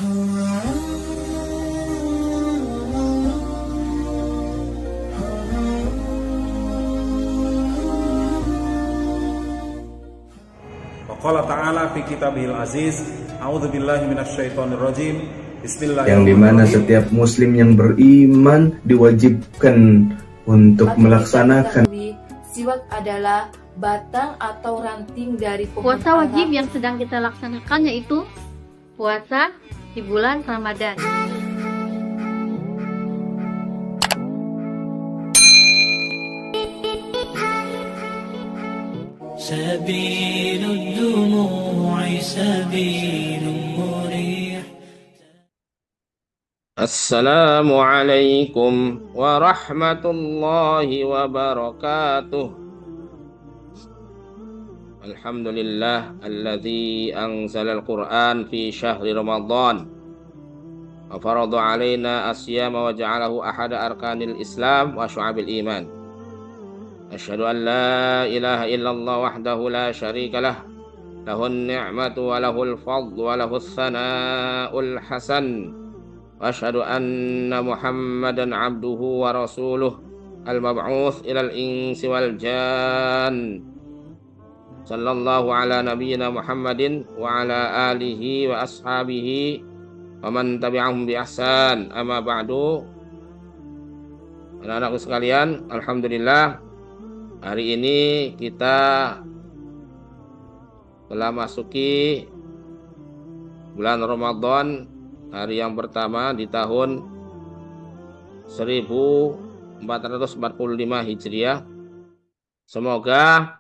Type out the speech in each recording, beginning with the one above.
Qala ta'ala fi kitabihil aziz, a'udzubillahi minasyaitonirrajim. Bismillahirrahmanirrahim. Yang dimana setiap muslim yang beriman diwajibkan untuk melaksanakan. Siwak adalah batang atau ranting dari pohon. Puasa wajib yang sedang kita laksanakan yaitu puasa di bulan Ramadan. سبيل الدموع سبيل مريح. السلام عليكم ورحمة الله وبركاته. الحمد لله الذي أنزل القرآن في شهر رمضان وفرض علينا الصيام وجعله أحد أركان الإسلام وشعب الإيمان. أشهد أن لا إله إلا الله وحده لا شريك له له النعمة وله الفضل وله الثناء الحسن وأشهد أن محمدا عبده ورسوله المبعوث إلى الإنس والجان صلى الله على نبينا محمد وعلى آله وأصحابه ومن تبعهم بإحسان. أما بعد, anak-anakku sekalian, alhamdulillah hari ini kita telah masuki bulan Ramadan, hari yang pertama di tahun 1445 Hijriah. Semoga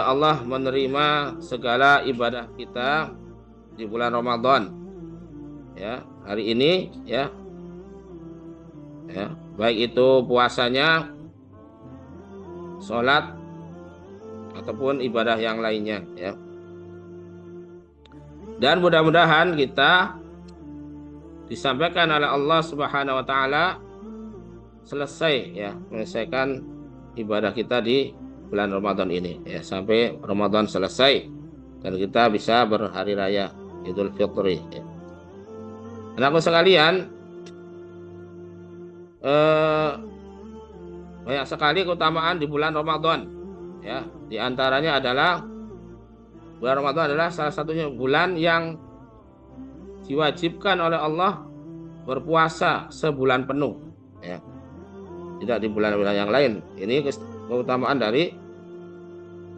Allah menerima segala ibadah kita di bulan Ramadan. Ya, hari ini ya, baik itu puasanya, sholat, ataupun ibadah yang lainnya ya. Dan mudah-mudahan kita disampaikan oleh Allah Subhanahu wa taala selesai ya, menyelesaikan ibadah kita di bulan Ramadan ini ya, sampai Ramadan selesai dan kita bisa berhari raya Idul Fitri ya. Anakku sekalian, banyak sekali keutamaan di bulan Ramadan ya. Di antaranya adalah bulan Ramadan adalah salah satunya bulan yang diwajibkan oleh Allah berpuasa sebulan penuh ya. Tidak di bulan-bulan yang lain. Ini keutamaan dari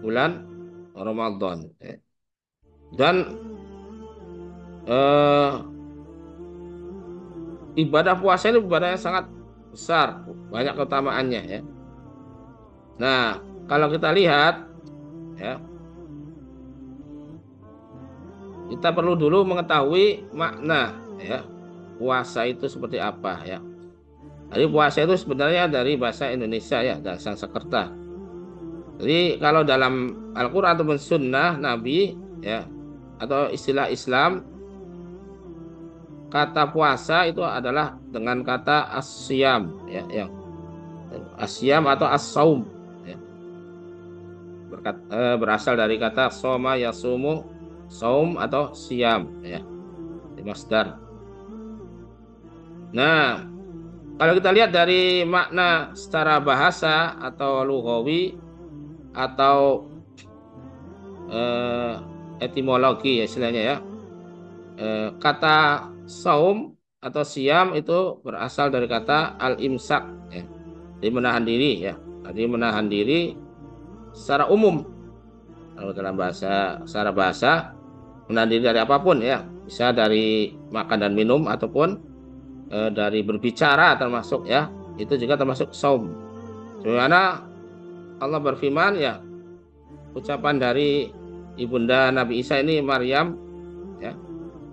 bulan Ramadan ya. Dan ibadah puasa ini ibadah yang sangat besar, banyak keutamaannya ya. Nah, kalau kita lihat ya, kita perlu dulu mengetahui makna ya, puasa itu seperti apa ya. Jadi puasa itu sebenarnya dari bahasa Indonesia ya, dari Sanskerta. Jadi kalau dalam Al-Qur'an ataupun sunnah Nabi ya, atau istilah Islam, kata puasa itu adalah dengan kata asyam ya, yang asyam atau as-saum ya. Berasal dari kata soma yasumu, saum atau siam ya, di masdar. Nah, kalau kita lihat dari makna secara bahasa atau lughawi atau etimologi ya istilahnya ya, kata saum atau siam itu berasal dari kata al-imsak ya, jadi menahan diri ya. Jadi menahan diri secara umum. Kalau dalam bahasa, secara bahasa, menahan diri dari apapun ya, bisa dari makan dan minum ataupun dari berbicara termasuk ya, itu juga termasuk saum. Sebagaimana Allah berfirman ya, ucapan dari ibunda Nabi Isa ini Maryam ya,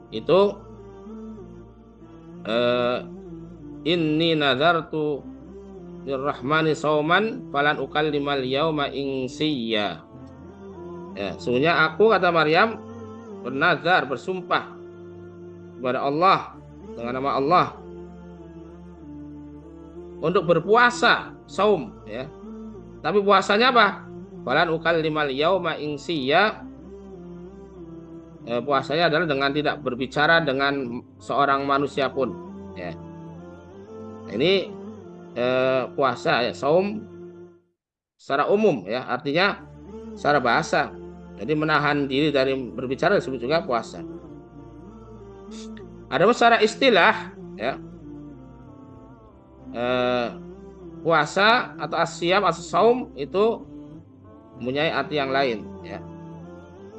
itu inni nazartu lirrahmani sauman falan ukallimal yauma insiya ya, sesungguhnya aku, kata Maryam, bernazar, bersumpah kepada Allah dengan nama Allah untuk berpuasa saum ya, tapi puasanya apa? Falan ukallimal yauma insiya, puasanya adalah dengan tidak berbicara dengan seorang manusia pun. Ya. Ini puasa ya, saum secara umum ya, artinya secara bahasa. Jadi menahan diri dari berbicara disebut juga puasa. Ada secara istilah ya, puasa atau asyam atau saum itu mempunyai arti yang lain ya.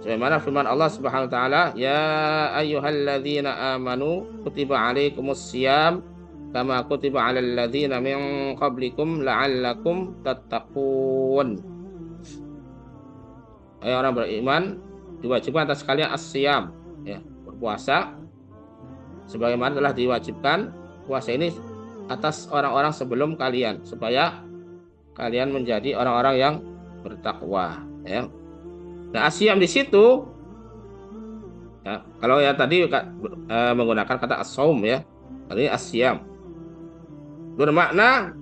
Sebagaimana firman Allah Subhanahu wa taala, ya ayyuhalladzina amanu kutiba alaikumus syiyam kama kutiba alal ladzina min qablikum la'allakum tattaqun. Hai orang beriman, diwajibkan atas kalian as-syiyam ya, berpuasa sebagaimana telah diwajibkan puasa ini atas orang-orang sebelum kalian supaya kalian menjadi orang-orang yang bertakwa ya. Nah, asyam di situ ya, kalau ya tadi menggunakan kata as-saum ya, ini asyam bermakna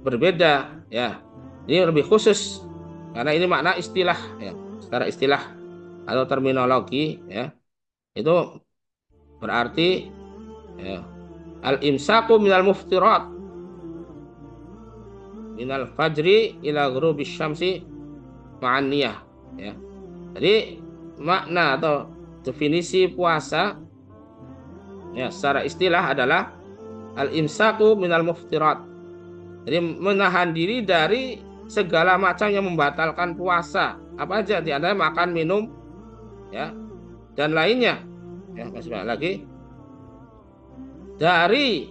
berbeda ya. Ini lebih khusus karena ini makna istilah ya, secara istilah atau terminologi ya. Itu berarti ya, al-imsaku minal muftirat minal fajri ila ghurubis syamsi ma'an niyah ya. Jadi makna atau definisi puasa ya secara istilah adalah al-imsaku minal muftirat. Jadi menahan diri dari segala macam yang membatalkan puasa. Apa aja? Di antaranya makan, minum ya dan lainnya. Ya, masih banyak lagi. Dari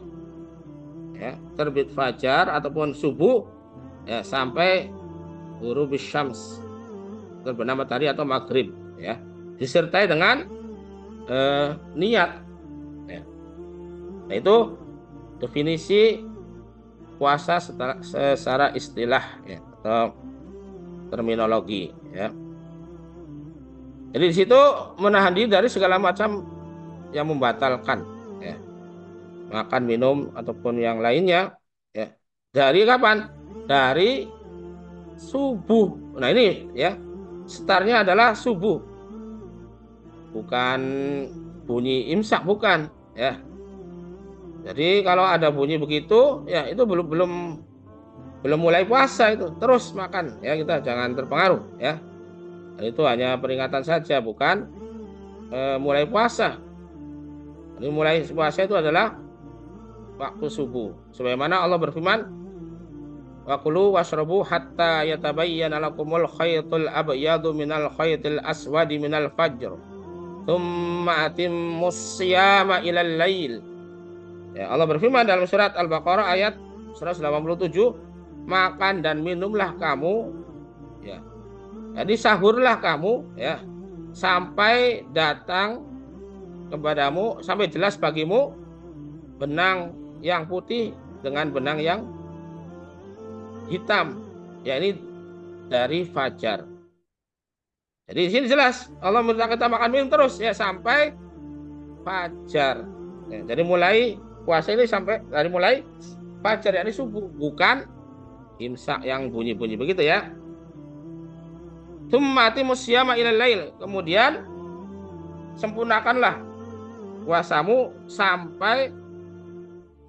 ya, terbit fajar ataupun subuh ya sampai ghurubis syams, terbenam matahari atau maghrib ya, disertai dengan niat ya. Nah, itu definisi puasa secara istilah ya, atau terminologi ya. Jadi di situ menahan diri dari segala macam yang membatalkan ya, makan, minum ataupun yang lainnya ya. Dari kapan? Dari subuh. Nah ini ya, startnya adalah subuh, bukan bunyi imsak, bukan ya. Jadi kalau ada bunyi begitu ya itu belum mulai puasa, itu terus makan ya, kita jangan terpengaruh ya. Itu hanya peringatan saja, bukan mulai puasa. Ini mulai puasa itu adalah waktu subuh. Sebagaimana Allah berfirman, wa kulu washrabu hatta yatabayyana lakumul khaytul abyadu minal khaytil aswadi minal fajr tsumma atimmus siyama ilal lail. Ya, Allah berfirman dalam surat Al-Baqarah ayat 187, makan dan minumlah kamu ya. Jadi sahurlah kamu ya sampai datang kepadamu, sampai jelas bagimu benang yang putih dengan benang yang hitam, ya ini dari fajar. Jadi di sini jelas Allah minta kita makan minum terus ya sampai fajar. Ya, jadi mulai puasa ini sampai dari mulai fajar, yakni subuh, bukan imsak yang bunyi-bunyi begitu ya. Tsumma atimus syiyama ilal lail, kemudian sempurnakanlah puasamu sampai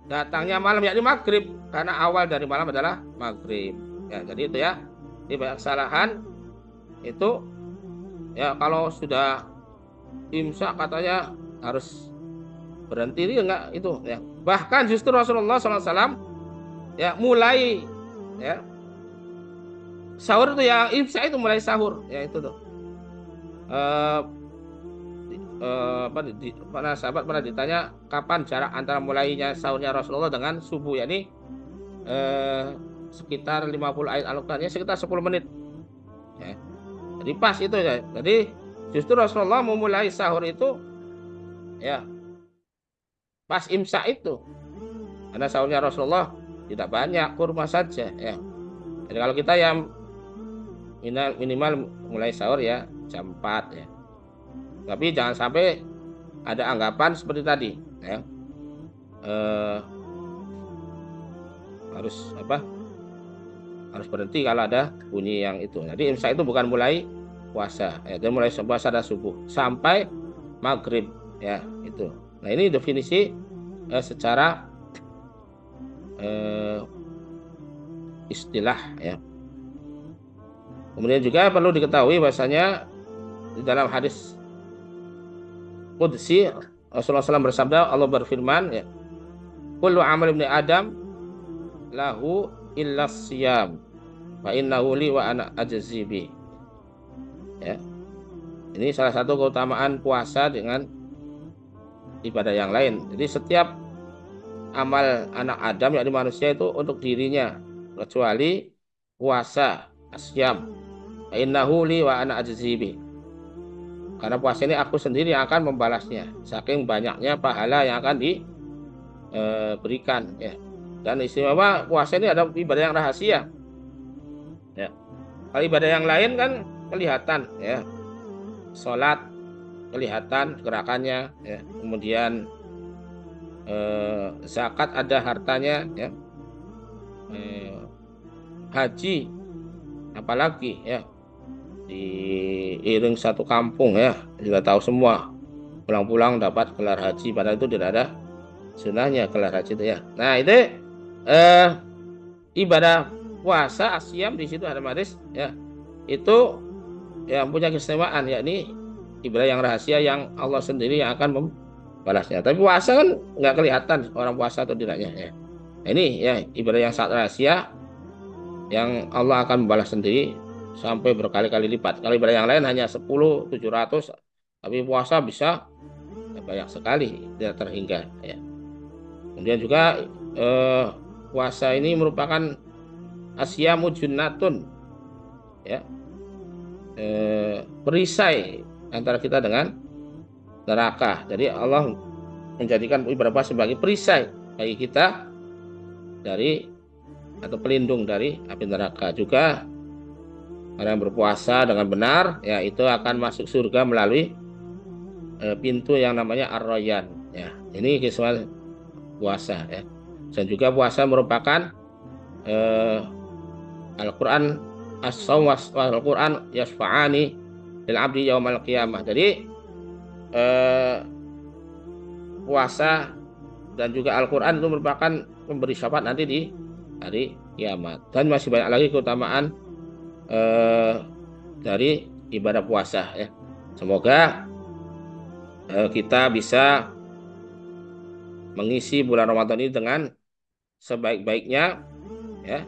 datangnya malam, yakni maghrib, karena awal dari malam adalah maghrib ya. Jadi itu ya, ini banyak kesalahan itu ya, kalau sudah imsak katanya harus berhenti, enggak itu ya. Bahkan justru Rasulullah SAW ya mulai ya sahur itu ya, imsak itu mulai sahur ya, itu tuh para sahabat pernah ditanya kapan jarak antara mulainya sahurnya Rasulullah dengan subuh, yakni sekitar 50 ayat Al-Qur'an, ya sekitar 10 menit ya. Jadi pas itu ya. Jadi justru Rasulullah memulai sahur itu ya pas imsak itu, karena sahurnya Rasulullah tidak banyak, kurma saja ya. Jadi kalau kita yang minimal mulai sahur ya jam 4 ya. Tapi jangan sampai ada anggapan seperti tadi ya. Harus berhenti kalau ada bunyi yang itu. Jadi imsak itu bukan mulai puasa ya, dia mulai puasa dan subuh sampai maghrib, ya itu. Nah ini definisi secara istilah, ya. Kemudian juga perlu diketahui bahasanya di dalam hadis qudsi Rasulullah SAW bersabda, Allah berfirman, ya, kullu amal ibni Adam lahu illa siyam fa innahu li wa ana ajzi bi. Ya. Ini salah satu keutamaan puasa dengan ibadah yang lain. Jadi setiap amal anak Adam, yakni manusia, itu untuk dirinya, kecuali puasa asyam. Innahu li wa ana ajzi bi. Karena puasa ini aku sendiri yang akan membalasnya, saking banyaknya pahala yang akan diberikan, ya. Dan istimewa puasa ini ada ibadah yang rahasia, ya. Kalau ibadah yang lain kan kelihatan, ya. Sholat kelihatan gerakannya, ya. Kemudian zakat ada hartanya, ya. Haji apalagi, ya, diiring satu kampung, ya, kita tahu semua, pulang-pulang dapat gelar haji, padahal itu tidak ada sunahnya gelar haji itu, ya. Nah itu ibadah puasa asyam, di situ ada hadis, ya, itu yang punya keistimewaan, yakni ibadah yang rahasia yang Allah sendiri yang akan membalasnya. Tapi puasa kan nggak kelihatan orang puasa atau tidaknya, ya. Nah, ini, ya, ibadah yang sangat rahasia yang Allah akan membalas sendiri sampai berkali-kali lipat. Kalau ibadah yang lain hanya 10, 700, tapi puasa bisa banyak sekali, tidak terhingga, ya. Kemudian juga puasa ini merupakan asyamu junnatun, ya, perisai antara kita dengan neraka. Jadi Allah menjadikan ibadah puasa sebagai perisai bagi kita dari atau pelindung dari api neraka. Juga orang yang berpuasa dengan benar, ya, itu akan masuk surga melalui pintu yang namanya Ar-Rayyan, ya. Ini kisah puasa, ya. Dan juga puasa merupakan Al-Quran as-sawm wal-Quran yasfa'ani lil abdi yaumal qiyamah. Jadi puasa dan juga Al-Quran itu merupakan pemberi syafaat nanti di hari kiamat. Dan masih banyak lagi keutamaan dari ibadah puasa, ya. Semoga kita bisa mengisi bulan Ramadan ini dengan sebaik-baiknya, ya,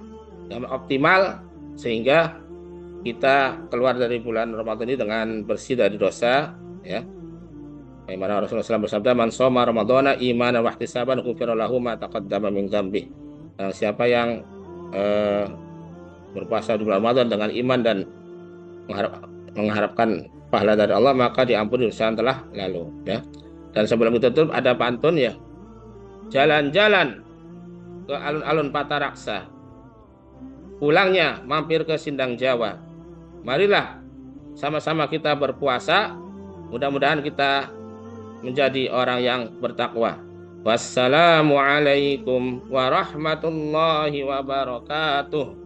dan optimal, sehingga kita keluar dari bulan Ramadan ini dengan bersih dari dosa, ya. Bagaimana Rasulullah SAW bersabda, man shoma ramadhana imanan wa ihtisaban ghufira lahu ma taqaddama min dzambi. Siapa yang berpuasa di bulan Ramadan dengan iman dan mengharapkan pahala dari Allah, maka diampuni dosa yang telah lalu, ya. Dan sebelum itu tutup ada pantun, ya. Jalan-jalan ke alun-alun Pataraksa, pulangnya mampir ke Sindang Jawa. Marilah sama-sama kita berpuasa, mudah-mudahan kita menjadi orang yang bertakwa. Wassalamualaikum warahmatullahi wabarakatuh.